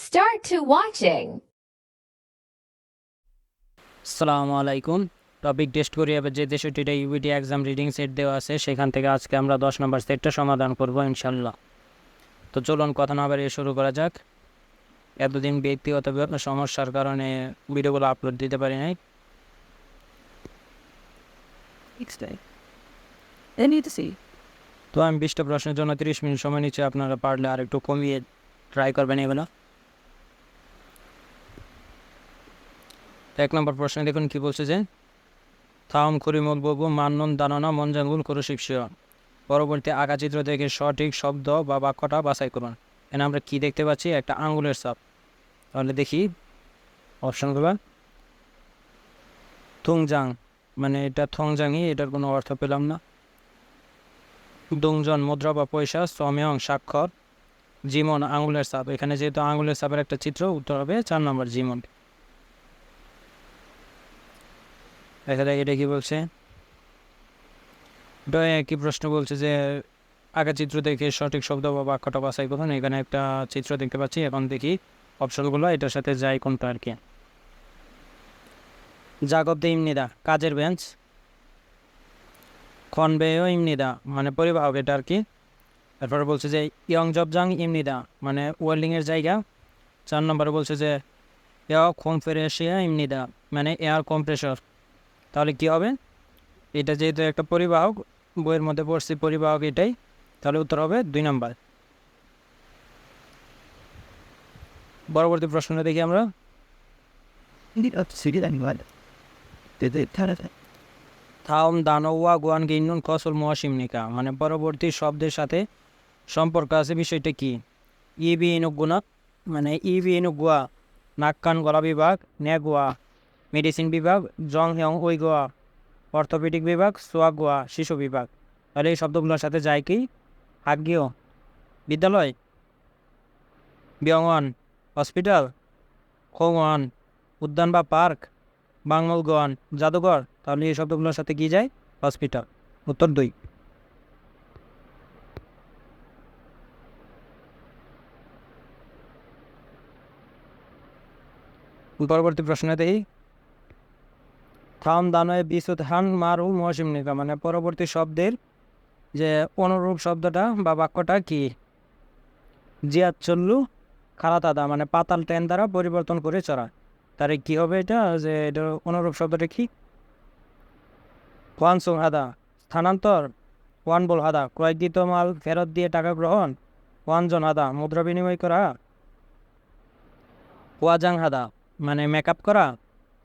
Start to watching. আসসালামু আলাইকুম। Topic test করি এবার যে 63টা ইউবিটি এক্সাম রিডিং সেট দেওয়া আছে সেখান থেকে আজকে আমরা 10 নম্বর সেটটা সমাধান করব ইনশাল্লাহ। তো চলুন কথা না বাড়িয়ে শুরু করা যাক। এতদিন ব্যক্তিগত সমস্যার কারণে ভিডিওগুলো আপলোড দিতে পারি নাই। তো আমি 20টা প্রশ্নের জন্য 30 মিনিট সময় নিচ্ছি, আপনারা পারলে আর একটু কমিয়ে ট্রাই করবেন এগুলো। তো 1 নম্বর প্রশ্নে দেখুন কি বলছে যে থাম করিমল ববু মান্নন দাননা মঞ্জাঙ্গুল করু শিবশিয়া। পরবর্তী আঁকাচিত্র থেকে সঠিক শব্দ বা বাক্যটা বাছাই করুন। এখানে আমরা কি দেখতে পাচ্ছি? একটা আঙ্গুলের ছাপ। তাহলে দেখি অপশনগুলো। থুংজাং, মানে এটা থংজাংই, এটার কোনো অর্থ পেলাম না। দুংজন মুদ্রা বা পয়সা, সময়ং স্বাক্ষর, জিমন আঙ্গুলের ছাপ। এখানে যেহেতু আঙ্গুলের ছাপের একটা চিত্র, উত্তর হবে 4 নম্বর জিমন। দেখা যায় এটা কি বলছে, এটা একই প্রশ্ন বলছে যে আঁকা চিত্র দেখে সঠিক শব্দ বা বাক্যটা বাছাই করুন। এখানে একটা চিত্র দেখতে পাচ্ছি, এখন দেখি অপশনগুলো এটার সাথে যায় কোনটা আর কি। জাগবদে ইমনিদা কাজের বেঞ্চ, খনবেয় ইমনিদা মানে পরিবাহক, এটা আর কি। তারপরে বলছে যে ইয়ং জবজাং ইমনিদা মানে ওয়েল্ডিংয়ের জায়গা। 4 নম্বরে বলছে যে এয়ার কমপ্রেশিয়া ইমনিদা মানে এয়ার কম্প্রেসর। তাহলে কি হবে? এটা যেহেতু একটা পরিবাহক, বইয়ের মধ্যে পড়ছি পরিবাহক এটাই, তাহলে উত্তর হবে 2 নম্বর। পরবর্তী প্রশ্নটা দেখি আমরা। থাম দানোয়া গুয়ান গিন্নুন কসল মহাসিমনিকা মানে পরবর্তী শব্দের সাথে সম্পর্ক আছে, বিষয়টা কি? ইবি ইনুগুনা মানে ইবি ইনুগুয়া নাক কান গলা বিভাগ, নেগুয়া মেডিসিন বিভাগ, জং হং ওই গোয়া অর্থোপেডিক বিভাগ, সোয়া গোয়া শিশু বিভাগ। তাহলে এই শব্দগুলোর সাথে যায় কি? হাগ্গিও বিদ্যালয়, বিয়ংওয়ান হসপিটাল, খোংওয়ান উদ্যান বা পার্ক, বাংমলগোয়ান জাদুঘর। তাহলে এই শব্দগুলোর সাথে কি যায়? হসপিটাল। উত্তর 2। পরবর্তী প্রশ্ন দেখি। থাম দানয় বিশুদ হান মারু মহাসিমনিকা মানে পরবর্তী শব্দের যে অনুরূপ শব্দটা বা বাক্যটা কি? জিয়াত চল্লু খারাতাদা মানে পাতাল ট্রেন দ্বারা পরিবর্তন করে চড়া। তার কি হবে এটা? যে এটার অনুরূপ শব্দটা কি? ওয়ান সুং হাদা স্থানান্তর, ওয়ান বল হাদা ক্রয়কৃত মাল ফেরত দিয়ে টাকা গ্রহণ, ওয়ান জন হাদা মুদ্রা বিনিময় করা, ওয়াজাং হাদা মানে মেকআপ করা।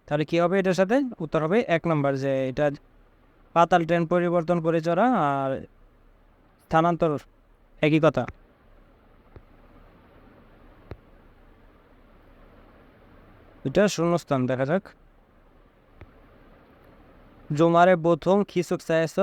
তাহলে কি হবে এটার সাথে? উত্তর হবে 1 নম্বর, যে এটা পাতাল ট্রেন পরিবর্তন করে চড়া আর স্থানান্তর একই কথা। এটা শূন্যস্থান, দেখা যাক। জুমারে প্রথম খিসুক চাইছ।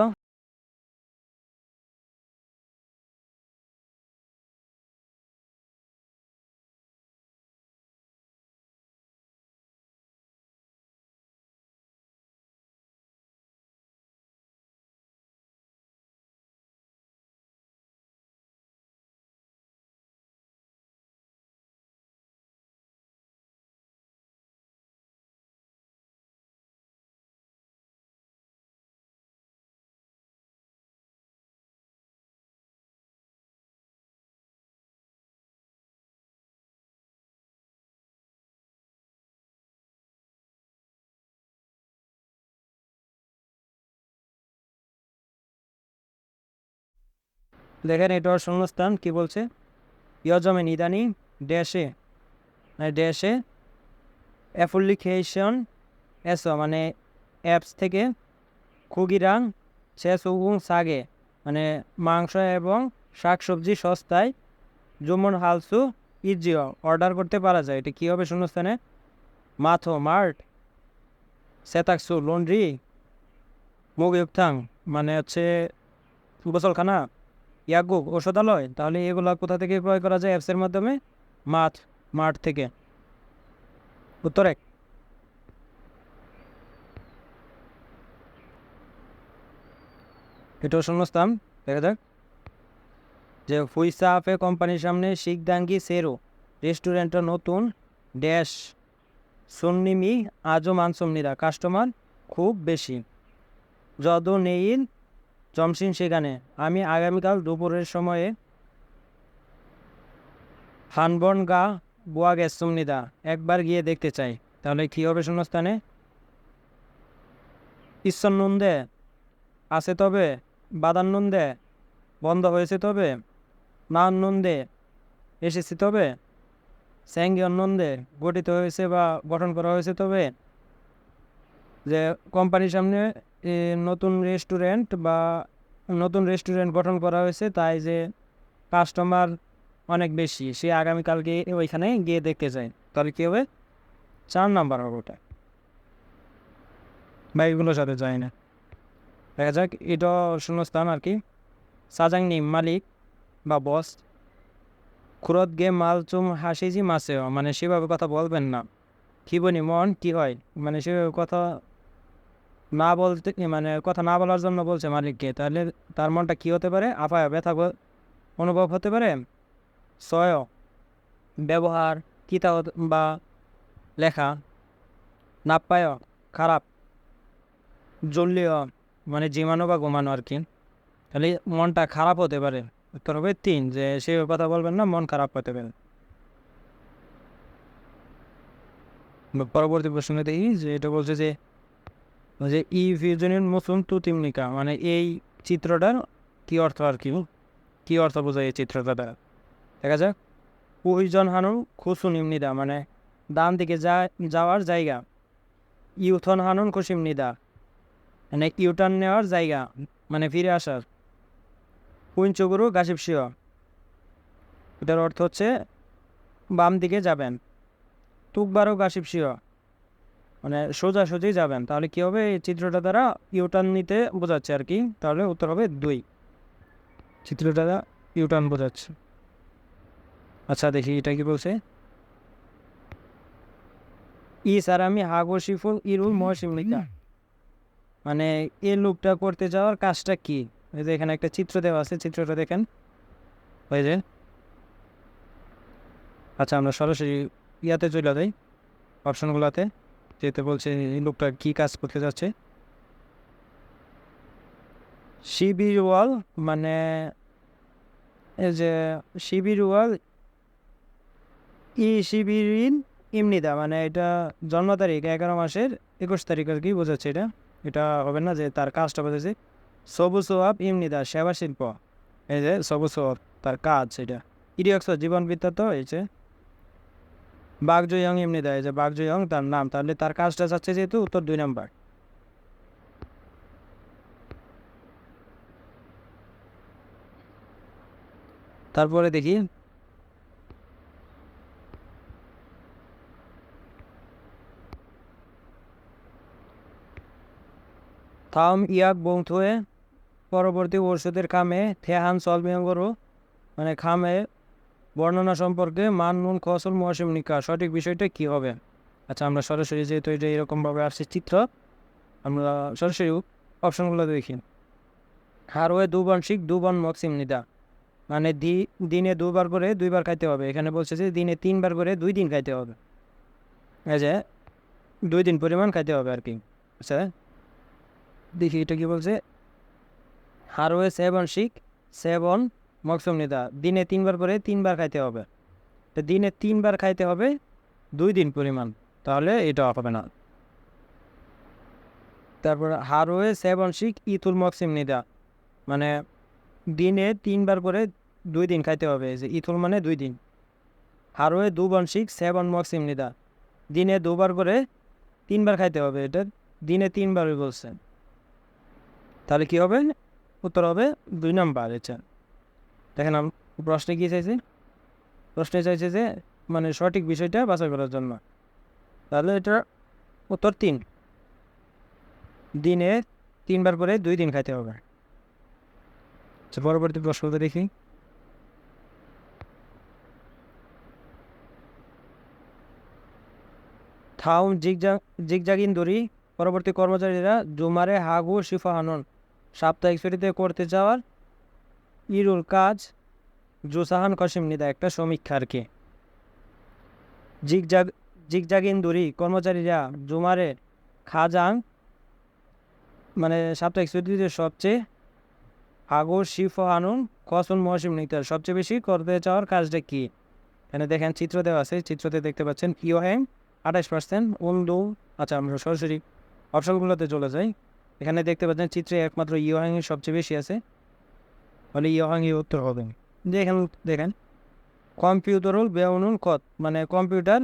দেখেন এটা শূন্যস্থান কি বলছে। ইয়জমে নিদানি ড্যাশে মানে ড্যাশে অ্যাপ্লিকেশন এস মানে অ্যাপস থেকে খুগিরাং শেসুগুং সাগে মানে মাংস এবং শাকসবজি সস্তায় জুমন হালসু ইজিও অর্ডার করতে পারা যায়। এটা কী হবে শূন্যস্থানে? মাথো মার্ট, সেতাকসু লন্ড্রি, মুগিউকথাং মানে হচ্ছে গোসলখানা, ইয়াগুক ঔষধালয়। তাহলে এগুলো কোথা থেকে ক্রয় করা যায়? অ্যাপসের মাধ্যমে। মাঠ মাঠ থেকে। উত্তর 1। এটাও শূন্যস্থান, দেখা যাক। যে হুইসা আপে কোম্পানির সামনে শিখদাঙ্গি সেরো রেস্টুরেন্টটা নতুন ড্যাশ সুন্নিমি আজও মানসুমনিরা কাস্টমার খুব বেশি যদু নেইল জমসিন সেখানে আমি আগামীকাল দুপুরের সময়ে হানবন গা বুয়া গেসুমনিদা একবার গিয়ে দেখতে চাই। তাহলে কী হবে শূন্যস্থানে? ঈশ্বরনন্দে আছে তবে, বাদানন্দে বন্ধ হয়েছে তবে, না নন্দে এসেছি তবে, স্যাঙ্গি অন্নন্দে গঠিত হয়েছে বা গঠন করা হয়েছে তবে, যে কোম্পানির সামনে নতুন রেস্টুরেন্ট গঠন করা হয়েছে তাই যে কাস্টমার অনেক বেশি, সে আগামীকালকে ওইখানে গিয়ে দেখতে যায়। তাহলে কী হবে? 4 নাম্বার হবে ওটা, বা এগুলোর সাথে যায় না। দেখা যাক, এটা শূন্যস্থান আর কি। সাজাংনি মালিক বা বস, খুরত গে মাল চুম হাসিজি মাসেও, মানে সেভাবে কথা বলবেন না। কি বনি মন কি হয়, মানে সেভাবে কথা না বলতে, মানে কথা না বলার জন্য বলছে মালিককে। তাহলে তার মনটা কী হতে পারে? আপায় ব্যথা অনুভব হতে পারে। সয় ব্যবহার কিতা বা লেখা, নাপ্পায় খারাপ, জলীয় মানে জিমানো বা ঘুমানো আর কি। তাহলে মনটা খারাপ হতে পারে। উত্তর হবে 3, যে সে কথা বলবেন না, মন খারাপ হতে পারে। পরবর্তী প্রশ্নে দেখি যে এটা বলছে যে ই ফিউজনের মুসুম তুতিমনিকা, মানে এই চিত্রটার কি অর্থ আর কি অর্থ বোঝায় এই চিত্রটা দ্বারা। দেখা যাক, প্রয়োজন হানুন খুসুন ইমনিদা, মানে ডান দিকে যাওয়ার জায়গা। ইউথন হানুন খুশিমনিদা, মানে ইউটার্ন নেওয়ার জায়গা, মানে ফিরে আসার। পুঞ্চগুরু গাছিপসিও, এটার অর্থ হচ্ছে বাম দিকে যাবেন। তুকবারও গাছিপসিও, মানে সোজাসুজি যাবেন। তাহলে কী হবে? এই চিত্রটা দ্বারা ইউটার্ন নিতে বোঝাচ্ছে আর কি। তাহলে উত্তর হবে 2, চিত্রটা দ্বারা ইউটার্ন বোঝাচ্ছে। আচ্ছা দেখি এটা কি বলছে। ই স্যার আমি হাগো শিফুল ইরুল মহসিমলিকা, মানে এই লুকটা করতে যাওয়ার কাজটা কি? এই যে এখানে একটা চিত্র দেওয়া আছে, চিত্রটা দেখেন ওই যে। আচ্ছা আমরা সরাসরি ইয়াতে চলে যাই, অপশনগুলোতে, যেতে বলছে এই লোকটা কী কাজ করতে যাচ্ছে। শিবির ওয়াল, মানে এই যে শিবির ওয়াল শিবিরিন ইমনিদা, মানে এটা জন্ম তারিখ 11 মাসের 21 তারিখ আর কি বোঝাচ্ছে। এটা হবে না যে তার কাজটা বোঝাচ্ছে। সবু সোয়াব ইমনিদা সেবা শিল্প, এই যে সবু সোয়াব তার কাজ, এটা ইরিয়ক্স জীবন বৃত্তান্ত হয়েছে। বাগজয়ং ইমনিদা, এই যে বাগজয়ং তার নাম, তাহলে তার কাজটা যাচ্ছে যেহেতু উত্তর 2 নাম্বার। তারপরে দেখি থাম ইয়াক বংথুয়ে পরবর্তী ওষুধের খামে থেহান সলমিয়াঙ্গরু, মানে খামে বর্ণনা সম্পর্কে মান নুন কসল মহাসিমনিকা, সঠিক বিষয়টা কি হবে? আচ্ছা আমরা সরাসরি যেহেতু এটা এরকমভাবে আসছে চিত্র, আমরা সরাসরি অপশনগুলো দেখি। হারওয়ে দুবাংশিক দুবন মক্সিমনিদা, মানে দিনে 2 বার করে 2 বার খাইতে হবে। এখানে বলছে যে দিনে 3 বার করে 2 দিন খাইতে হবে, এই যে 2 দিন পরিমাণ খাইতে হবে আর কি। আচ্ছা দেখি এটা কি বলছে। হারওয়ে সেবন মকসুমনিদা, দিনে 3 বার করে 3 বার খাইতে হবে। তো দিনে 3 বার খাইতে হবে 2 দিন পরিমাণ, তাহলে এটা হবে না। তারপর হারওয়ে ইথুল মকসিমনিদা, মানে দিনে 3 বার করে 2 দিন খাইতে হবে, যে ইথুল মানে 2 দিন। হারওয়ে সেবন মকসিমনিদা, দিনে 2 বার করে 3 বার খাইতে হবে, এটা দিনে 3 বারই বলছেন। তাহলে কি হবে? উত্তর হবে 2 নাম্বার। আচ্ছা দেখেন প্রশ্নে কি চাইছে, প্রশ্নে চাইছে যে মানে সঠিক বিষয়টা বাছাই করার জন্য। তাহলে এটা উত্তর 3, দিনে 3 বার করে 2 দিন খাইতে হবে। আচ্ছা পরবর্তী প্রশ্নটা দেখি। থাউম জিগজাগিন দড়ি, পরবর্তী কর্মচারীরা জুমারে হাগু শিফাহানন, সাপ্তাহিক ছুটিতে করতে যাওয়ার ইরুল কাজ জুসাহান কসিমনিদা, একটা সমীক্ষা আর কি। জিগজাগ জিগজাগিন্দুরি কর্মচারীরা জুমারে খাজাং মানে সাপ্তাহিক ছুটিতে সবচেয়ে আগর শিফ আনুন কসন মহসিম নিতে সবচেয়ে বেশি করতে চাওয়ার কাজটা কি? এখানে দেখেন চিত্র দেওয়া আছে, চিত্রতে দেখতে পাচ্ছেন ইয়োহ্যাং 28%, উন্দু। আচ্ছা, আমরা সরাসরি অপশনগুলোতে চলে যাই। এখানে দেখতে পাচ্ছেন চিত্রে একমাত্র ইয়োহ্যাংই সবচেয়ে বেশি আছে, বলে ইয়োহ্যাংই উত্তর হবে। দেখেন দেখেন কম্পিউটারুল বেউনুন কত, মানে কম্পিউটার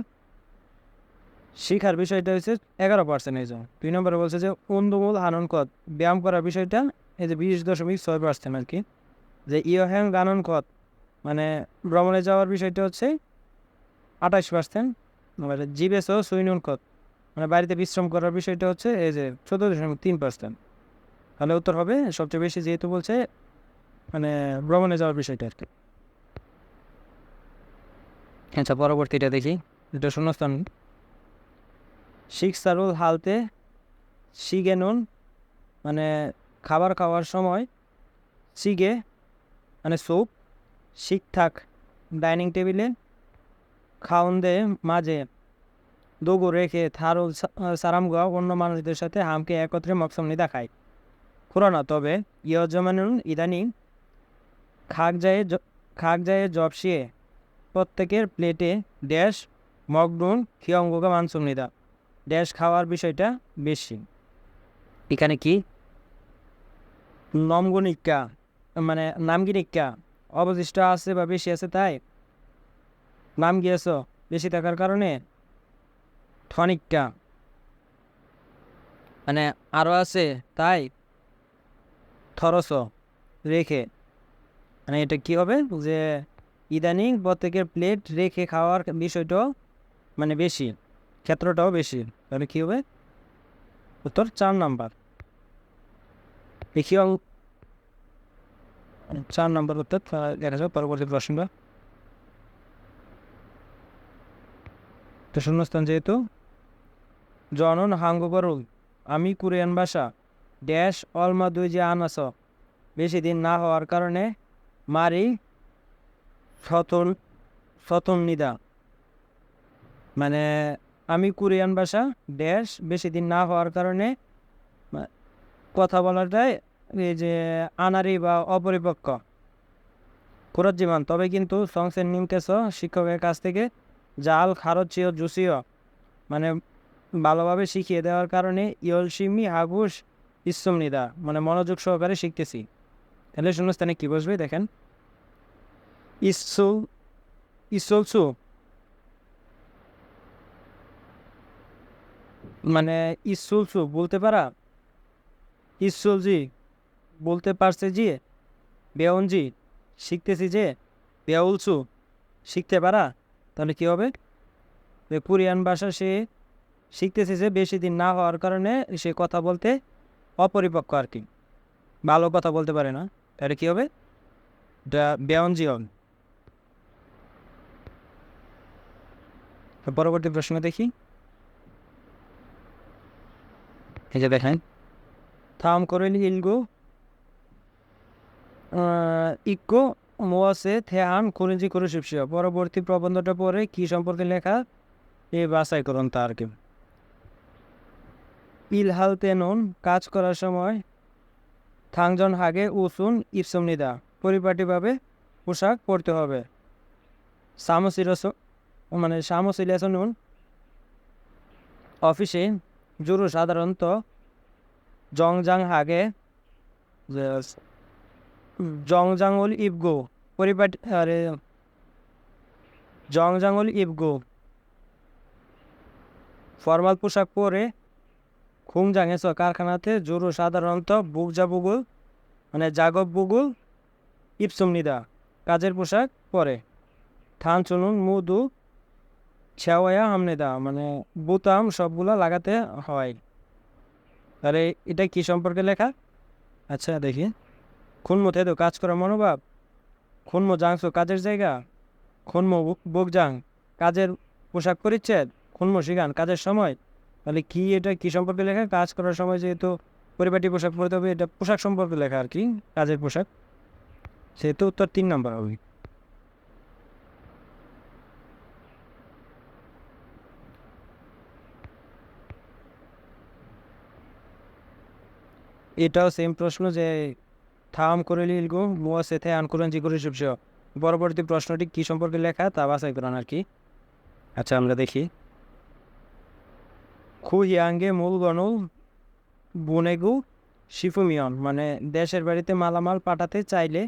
শিখার বিষয়টা হচ্ছে 11%। এই যে 2 নম্বরে বলছে যে উন্দুমুল হানন কত, ব্যায়াম করার বিষয়টা এই যে 20.6% আর কি। যে ইয়োহ্যাং গানন কত, মানে ভ্রমণে যাওয়ার বিষয়টা হচ্ছে 28%। জিবেস ও সুইনুন কত, মানে বাড়িতে বিশ্রাম করার বিষয়টা হচ্ছে এই যে 14.3%। তাহলে উত্তর হবে সবচেয়ে বেশি, যেহেতু বলছে মানে ভ্রমণে যাওয়ার বিষয়টা আর কি। আচ্ছা, পরবর্তীটা দেখি। এটা শূন্যস্থান। শিখসারুল হালতে শিগে নুন, মানে খাবার খাওয়ার সময় শিগে মানে স্যুপ শিকঠাক ডাইনিং টেবিলে খাউন্দে মাঝে দোগো রেখে থারুল সারামগা অন্য মানুষদের সাথে হামকে একত্রে মকসমনি দেখায় পুরানা। তবে ইয়জমানুন ইদানিং খাক যায় জবসিয়ে প্রত্যেকের প্লেটে ড্যাশ মগডুন খিয়ঙ্গা মানসুমনিদা, ড্যাশ খাওয়ার বিষয়টা বেশি। এখানে কি নমগুনিকা, মানে নামগিনিকা অবশিষ্ট আছে বা বেশি আছে, তাই নাম গিয়েছ বেশি থাকার কারণে থনিকা, মানে আরও আছে তাই থরস রেখে, মানে এটা কি হবে যে ইদানিং প্রত্যেকের প্লেট রেখে খাওয়ার বিষয়টাও মানে বেশি, ক্ষেত্রটাও বেশি। তাহলে কী হবে উত্তর 4 নাম্বার। দেখি 4 নাম্বার উত্তর। দেখা যাক পরবর্তী প্রশ্নটা। তো শূন্যস্থান যেহেতু জনন হাঙ্গবরুল আমি কোরিয়ান ভাষা ড্যাশ অলমা দুই যে আনাস, বেশি দিন না হওয়ার কারণে মারি সতন সতন নিদা, মানে আমি কোরিয়ান ভাষা ড্যাশ বেশি দিন না হওয়ার কারণে কথা বলাটাই এই যে আনারি বা অপরিপক্ক কুরাজ্জিমান। তবে কিন্তু সংসের নিমকেশ শিক্ষকের কাছ থেকে জাল খারচিও জুসিও, মানে ভালোভাবে শিখিয়ে দেওয়ার কারণে ইয়লসিমি হাগুস ইসমনিদা, মানে মনোযোগ সহকারে শিখতেছি। তাহলে শূন্যস্থানে কী বসবে দেখেন, ইসুল ইসলসু, মানে ইসুলসু বলতে পারা, ইসুলজি বলতে পারছে যে, বেউনজি শিখতেছি যে, বেউলসু শিখতে পারা। তাহলে কী হবে কোরিয়ান ভাষা সে শিখতেছে যে বেশি দিন না হওয়ার কারণে সে কথা বলতে অপরিপক্ক আর কি, ভালো কথা বলতে পারে না। তাহলে কী হবে বেয়নজিয়ন। পরবর্তী প্রশ্ন দেখি। এই যে দেখেন থাম করেন ইলগো ইকো মোয়াসে থেহান কুরিঞ্জি করে শিবসিয়া, পরবর্তী প্রবন্ধটা পরে কি সম্পর্কে লেখা এই বাছাই করুন তা আর কি। ইলহাল তেনুন কাজ করার সময় থাংজন হাগে উসুন ইপসমনিদা, পরিপাটিভাবে পোশাক পরতে হবে। সামসিরস মানে সামসিলেসনুন অফিসে জুরু সাধারণত জংজাং হাগে জংজাংল ইবগো পরিপাটি আরে জংজাংল ইবগো ফর্মাল পোশাক পরে খুংজাংয়েছ কারখানাতে জুরু সাধারণত বুগজা বুগুল মানে জাগব বুগুল ইপসমনিদা কাজের পোশাক পরে। থান চুনুন মুদু ছেওয়া হামনেদা, মানে বুতাম সবগুলো লাগাতে হয়। তাহলে এটা কি সম্পর্কে লেখা? আচ্ছা দেখি, খুনমো থেদো কাজ করার মনোভাব, খুনমো জাংসো কাজের জায়গা, খুনমো বুকজাং কাজের পোশাক পরিচ্ছেদ, খুনমো শিগান কাজের সময়। তাহলে কি এটা কি সম্পর্কে লেখা? কাজ করার সময় যেহেতু পরিপাটি পোশাক পরতে হবে, এটা পোশাক সম্পর্কে লেখা আর কি, কাজের পোশাক, সেহেতু উত্তর 3 নম্বর হবে। এটাও সেম প্রশ্ন যে থাম করে লিলগু মুয়া সেথে আনকুরন জি করে শিবস পরবর্তী প্রশ্নটি কি সম্পর্কে লেখা তা বাছাই করেন আর কি। আচ্ছা আমরা দেখি। খু হিয়াঙ্গে মূল গণল বুনেগু শিফুমিয়ন মানে দেশের বাড়িতে মালামাল পাঠাতে চাইলে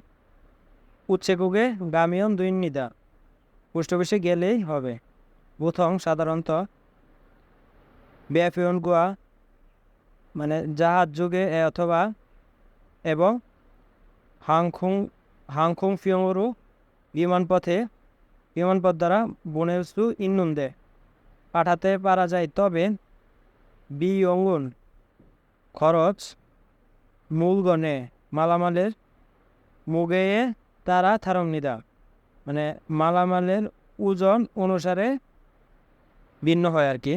উচ্ছেকুগে গামিয়ন দুই নিদা পোস্ট অফিসে গেলেই হবে। প্রথম সাধারণত বেফিয়ন গোয়া মানে জাহাজ যুগে অথবা এবং হাংখুং হাংখুং ফিয়ংরু বিমানপথ দ্বারা বনেসু ইন্নুন্দে পাঠাতে পারা যায়, তবে বিয়ঙ্গুন খরচ মূলগণে মালামালের মুগেয়ে তারা থারংনিদা মানে মালামালের ওজন অনুসারে ভিন্ন হয় আর কি।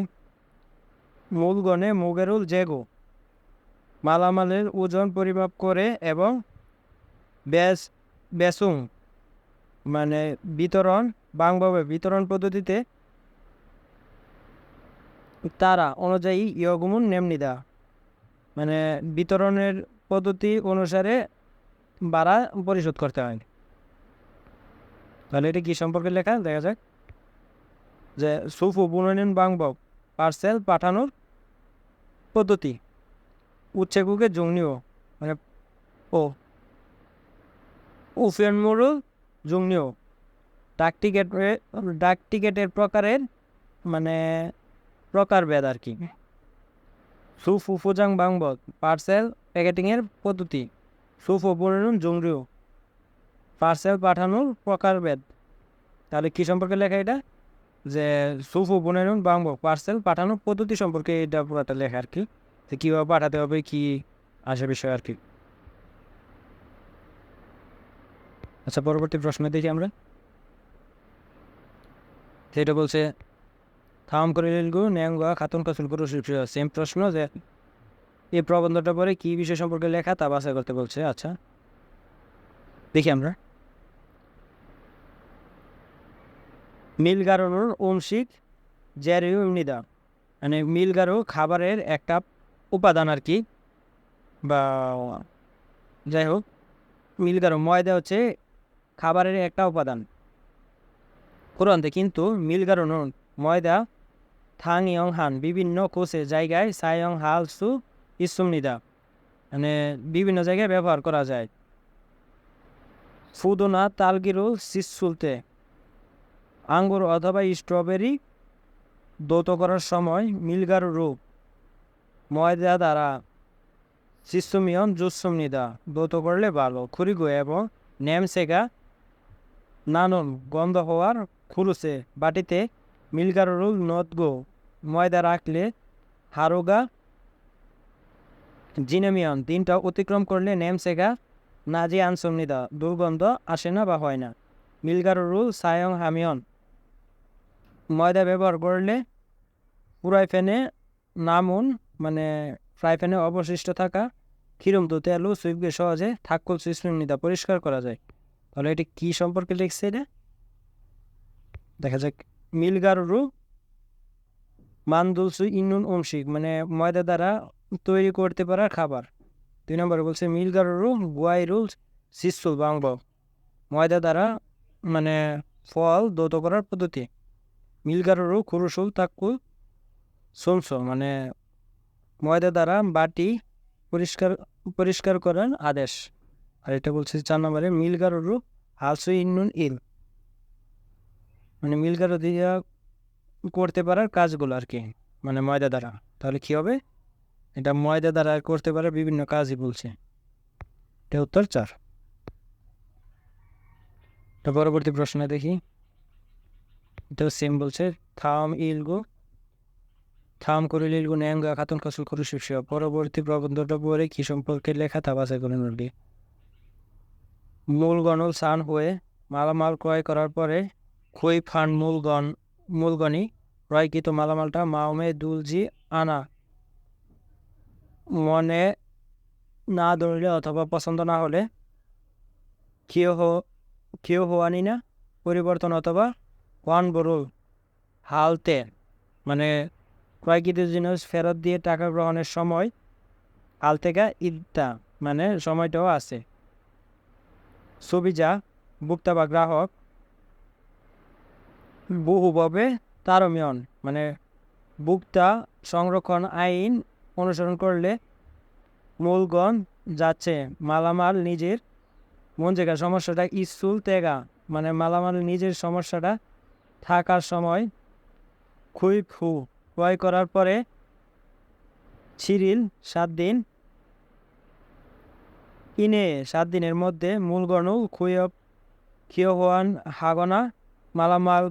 মূলগণে মুগেরুল জেগো মালামালের ওজন পরিমাপ করে এবং বেসুং মানে বিতরণ পদ্ধতিতে তারা অনুযায়ী ইয়গুমুন নেমনিদা মানে বিতরণের পদ্ধতি অনুসারে ভাড়া পরিশোধ করতে হয়। তাহলে এটা কি সম্পর্কে লেখা দেখা যাক যে সুফু বুননিন বাংবক পার্সেল পাঠানোর পদ্ধতি উচ্ছেকুকে জংনিও মানে ও উফেনমুরু জংনিও ডাক টিকেটের প্রকারের মানে প্রকারভেদ আর কি। সুফুফুজাং বাংবক পার্সেল প্যাকেটিংয়ের পদ্ধতি সুফু বুননিন জংরিও পার্সেল পাঠানোর প্রকারভেদ। তাহলে কি সম্পর্কে লেখা এটা যে সুফু বুননিন বাংবক পার্সেল পাঠানোর পদ্ধতি সম্পর্কে এটা পুরোটা লেখা আর কি, যে কীভাবে পাঠাতে হবে কি আসে বিষয় আর কি। আচ্ছা পরবর্তী প্রশ্ন দেখি আমরা। সেটা বলছে থাম করে লিলগু ন্যাঙ্গুয়া খাতুন কাসুল গুরু সেম প্রশ্ন যে এই প্রবন্ধটা পরে কি বিষয় সম্পর্কে লেখা তা বাছাই করতে বলছে। আচ্ছা দেখি আমরা। মিলগারোর অংশিক জ্যারিউ নিদা মানে মিলগারো খাবারের একটা উপাদান আর কি, বা যাই হোক মিলগারো ময়দা হচ্ছে খাবারের একটা উপাদান পুরান্তে, কিন্তু মিলগারো ময়দা থাং ইয়ং হান বিভিন্ন কোষে জায়গায় সায়ং হাল সু ইসুম নিদা মানে বিভিন্ন জায়গায় ব্যবহার করা যায়। ফুদোনা তালগিরুল সিসুলতে আঙ্গুর অথবা স্ট্রবেরি দৌত করার সময় মিলগারো রূপ ময়দা দ্বারা সিসুমিয়ন জুসুম নিদা দৌত করলে ভালো। খুরিগো এবং নেমসেগা নানন গন্ধ হওয়ার খুলুসে বাটিতে মিলগারুল নদগো ময়দা রাখলে হারোগা জিনামিয়ন দিনটা অতিক্রম করলে নেমসেগা নাজি আনসুমনিদা দুর্গন্ধ আসে না বা হয় না। মিলগারুল সায়ং হামিয়ন ময়দা ব্যবহার করলে পুরাই ফ্যানে নামুন মানে ফ্রাই প্যানে অবশিষ্ট থাকা ক্ষীরম তো তেলু সুইপকে সহজে ঠাকুল সুস্মিতা পরিষ্কার করা যায়। তাহলে এটি কি সম্পর্কে লিখছে এটা দেখা যাক। মিলগারুরু মানদুলসু ইন্নুন অংশিক মানে ময়দা দ্বারা তৈরি করতে পারা খাবার। 2 নম্বরে বলছে মিলগারুরু গুয়াইরুল সিসুল বাংব ময়দা দ্বারা মানে ফল দৌত করার পদ্ধতি। মিলগারুরু খুরুসুল তাকুল সোমস মানে ময়দা দ্বারা বাটি পরিষ্কার করার আদেশ। আর এটা বলছে 4 নম্বরে মিলগারুরু হালসু ইন্নুন ইল মানে মিলগারু দিয়ে করতে পারার কাজগুলো আর কি মানে ময়দা দ্বারা। তাহলে কি হবে এটা ময়দা দ্বারা করতে পারার বিভিন্ন কাজই বলছে। এটা উত্তর 4। এটা পরবর্তী প্রশ্নে দেখি। এটাও সেম বলছে থাম করে ইলগু ন্যাঙ্গা খাতুন কাসুল করু শিষ্য। পরবর্তী প্রবন্ধটা পরে কি সম্পর্কে লেখা তা বাছাই করে নিল। মূলগণল সান হয়ে মালামাল ক্রয় করার পরে খুই ফান্ড মূলগণই ক্রয়কৃত মালামালটা মাওমে দুলজি আনা মনে না ধরলে অথবা পছন্দ না হলে কেউ হওয়ানি না পরিবর্তন অথবা ওয়ান বরুল হালতে মানে ক্রয়কৃত জিনিস ফেরত দিয়ে টাকা গ্রহণের সময় হাল থেকে ইদ্দা মানে সময়টাও আছে। সুবিজা ভোক্তা বা গ্রাহক বহুভাবে তারমিয়ন মানে ভোক্তা সংরক্ষণ আইন অনুসরণ করলে মূলগণ যাচ্ছে মালামাল নিজের মন জায়গা সমস্যাটা ইস্যুল তেগা মানে মালামাল নিজের সমস্যাটা থাকার সময় খুই খু ক্রয় করার পরে ছিরিল 7 দিন কিনে 7 দিনের মধ্যে মূলগণু ক্ষয় হওয়ান হাগনা মালামাল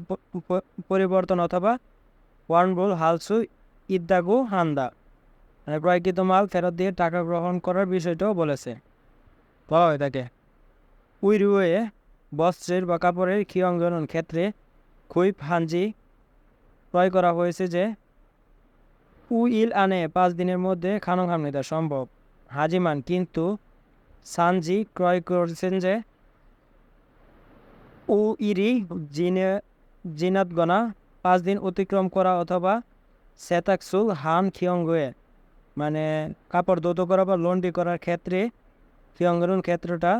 পরিবর্তন অথবা ওয়ানবুল হালসু ইদ্দাগু হান্দা মানে ক্রয়কৃত মাল ফেরত দিয়ে টাকা গ্রহণ করার বিষয়টাও বলেছে। বলা হয় থাকে উইরুয়ে বস্ত্রের বা কাপড়ের ক্ষয়ঙ্গনের ক্ষেত্রে খুইপ হাঞ্জি ক্রয় করা হয়েছে যে উইল আনে 5 দিনের মধ্যে খানং হামনিতা সম্ভব হাজিমান কিন্তু সানজি ক্রয় করেছেন যে উ ইরি জিনাতগণা 5 দিন অতিক্রম করা অথবা সেতাকসুল হান খিয়ঙ্গে মানে কাপড় দৌত করা বা লন্ড্রি করার ক্ষেত্রে খিয়ঙ্গরুন ক্ষেত্রটা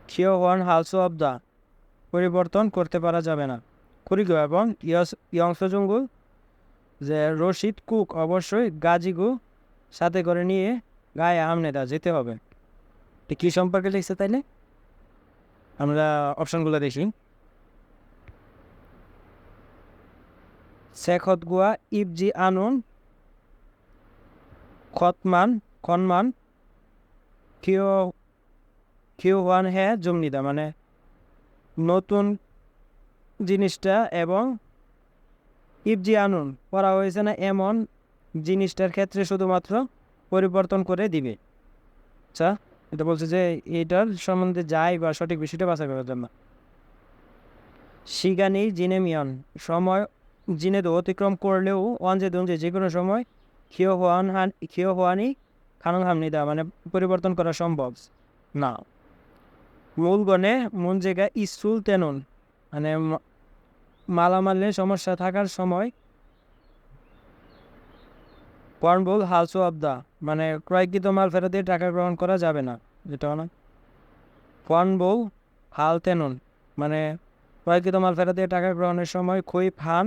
ক্ষিয় হওয়ান হালসু অবদা পরিবর্তন করতে পারা যাবে না। কুরিগো এবং ইয়ংসজঙ্গু যে রশিদ কুক অবশ্যই গাজিগু সাথে করে নিয়ে গায়ে আমনেদা যেতে হবে। কি সম্পর্কে লিখছে তাইলে আমরা অপশনগুলো দেখি। শেখত গুয়া ইবজি আনুন খনমান কিউ ওয়ান হ্যাঁ জমনিদা মানে নতুন জিনিসটা এবং ইবজি আনুন করা হয়েছে না এমন জিনিসটার ক্ষেত্রে শুধুমাত্র পরিবর্তন করে দিবে। আচ্ছা এটা বলছে যে এটার সম্বন্ধে যায় বা সঠিক বিষয়টা বাছাই করার জন্য শিগানি জিনেমিয়ন সময় জিনেদ অতিক্রম করলেও ওয়ানজে দুনজে যে কোনো সময় ক্ষিয় হওয়ানি খানং হামনিদা মানে পরিবর্তন করা সম্ভব না। মূলগণে মন জায়গা ইসুল তেনুন মানে মালামালের সমস্যা থাকার সময় ওয়ানবুল হালসু অবদা মানে ক্রয়কৃত মাল ফেরত দিয়ে টাকা গ্রহণ করা যাবে না যেটা না ওয়ানবুল হাল তেনুন মানে ক্রয়কৃত মাল ফেরত দিয়ে টাকা গ্রহণের সময় খুই ফান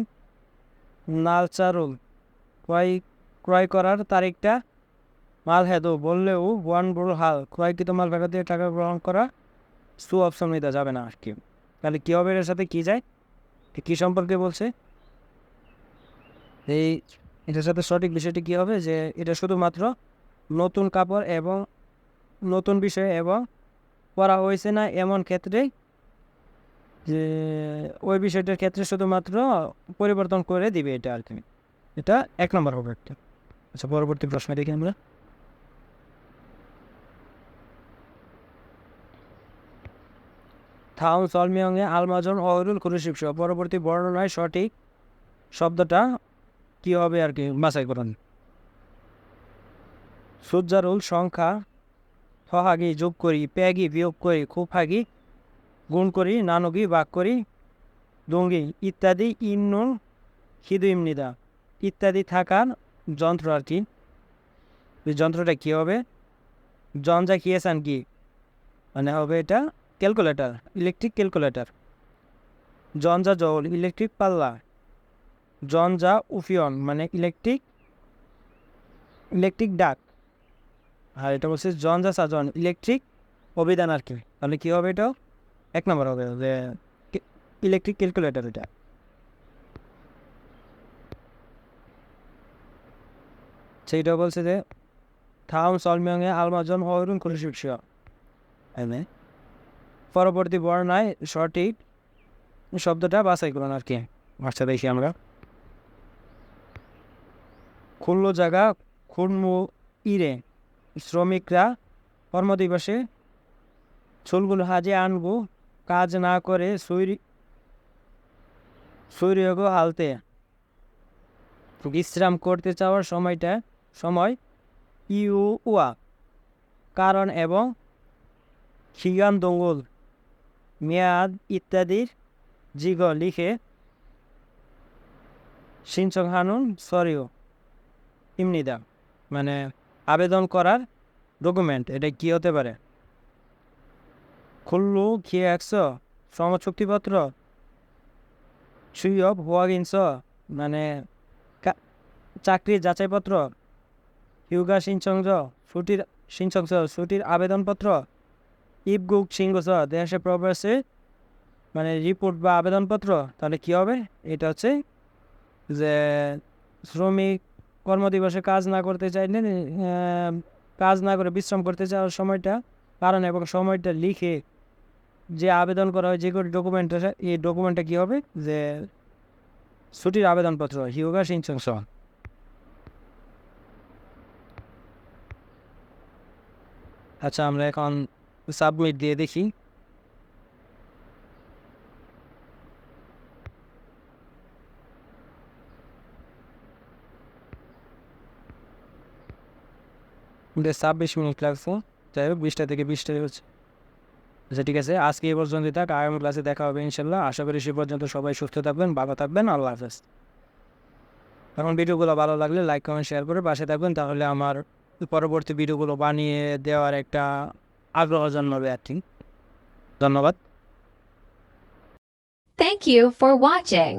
নালচারুল ক্রয় করার তারিখটা মাল হেদু বললেও ওয়ানবুল হাল ক্রয়কৃত মাল ফেরত দিয়ে টাকা গ্রহণ করা সু অপশন নিতে যাবে না আর কি। তাহলে কী হবে এর সাথে কী যায় কী সম্পর্কে বলছে এই এটার সাথে সঠিক বিষয়টি কী হবে যে এটা শুধুমাত্র নতুন কাপড় এবং নতুন বিষয় এবং করা হয়েছে না এমন ক্ষেত্রে যে ওই বিষয়টার ক্ষেত্রে শুধুমাত্র পরিবর্তন করে দিবে এটা আর কি। এটা 1 নম্বর হবে একটা। আচ্ছা পরবর্তী প্রশ্ন দেখি আমরা। থাউন সলমিয়ংয়ে আলমাজন অহরুল কুরুশিপস পরবর্তী বর্ণনায় সঠিক শব্দটা কি হবে আর কি বাছাই করুন। সুজ্জারুল সংখ্যা হহাগি যোগ করি প্যাগি বিয়োগ করি খুফাগি গুণ করি নানগি বাক করি দঙ্গি ইত্যাদি ইন্নুন খিদু ইমনিদা ইত্যাদি থাকার যন্ত্র আর কি। ওই যন্ত্রটা কী হবে জঞ্জা খেয়েছেন কি মানে হবে এটা ক্যালকুলেটর ইলেকট্রিক ক্যালকুলেটর। জঞ্জা জল ইলেকট্রিক পাল্লা। জঞ্জা উফিয়ন মানে ইলেকট্রিক ডাক। আর এটা বলছে জঞ্জা সাজন ইলেকট্রিক অভিধান আর কি। তাহলে কী হবে এটাও 1 নম্বর হবে যে ইলেকট্রিক ক্যালকুলেটর এটা। সেইটা বলছে যে থাউন সলমিয়ংয়ে আলমাজন হরুন কুরুশিপস পরবর্তী বর্ণায় সঠিক শব্দটা বাছাই করুন আর কি। আচ্ছা দেখি আমরা। খুললো জায়গা খুনমু ইরে শ্রমিকরা কর্মদিবসে চুলগুলো হাজে আনগু কাজ না করে সূর্যগ হালতে বিশ্রাম করতে চাওয়ার সময় ইউয়া কারণ এবং খিগান দঙ্গল মেয়াদ ইত্যাদির জিগ লিখে সিনচং হানুন সরিও ইমনিদা মানে আবেদন করার ডকুমেন্ট, এটা কি হতে পারে? খুললু খেয়ে একশো, সমাজ চুক্তিপত্র, সুই অফ ওয়াগিনস, মানে চাকরির যাচাইপত্র, হিউগা সিনচংজ, ছুটির আবেদনপত্র, ইবগুক সিংগস দেশে প্রবাসে, মানে রিপোর্ট বা আবেদনপত্র। তাহলে কি হবে? এটা হচ্ছে যে শ্রমিক কর্মদিবসে কাজ না করতে চাইলে কাজ না করে বিশ্রাম করতে চাওয়ার সময়টা, কারণ এবং সময়টা লিখে যে আবেদন করা হয় যে কোনো ডকুমেন্টটা, এই ডকুমেন্টটা কী হবে? যে ছুটির আবেদনপত্র, হিউগা সিনচংস। আচ্ছা, আমরা এখন সাবমিট দিয়ে দেখি। আমাদের 26 মিনিট লাগছে, যাই হোক 20টা থেকে 20টাই হচ্ছে। আচ্ছা ঠিক আছে, আজকে এই পর্যন্তই থাক, আগামী ক্লাসে দেখা হবে ইনশাল্লাহ। আশা করি সে পর্যন্ত সবাই সুস্থ থাকবেন, ভালো থাকবেন। আল্লাহ হাফেজ। এখন ভিডিওগুলো ভালো লাগলে লাইক কমেন্ট শেয়ার করে পাশে থাকবেন, তাহলে আমার পরবর্তী ভিডিওগুলো বানিয়ে দেওয়ার একটা আগ্রহ জন্মাবে আর কি। ধন্যবাদ। Thank you for watching.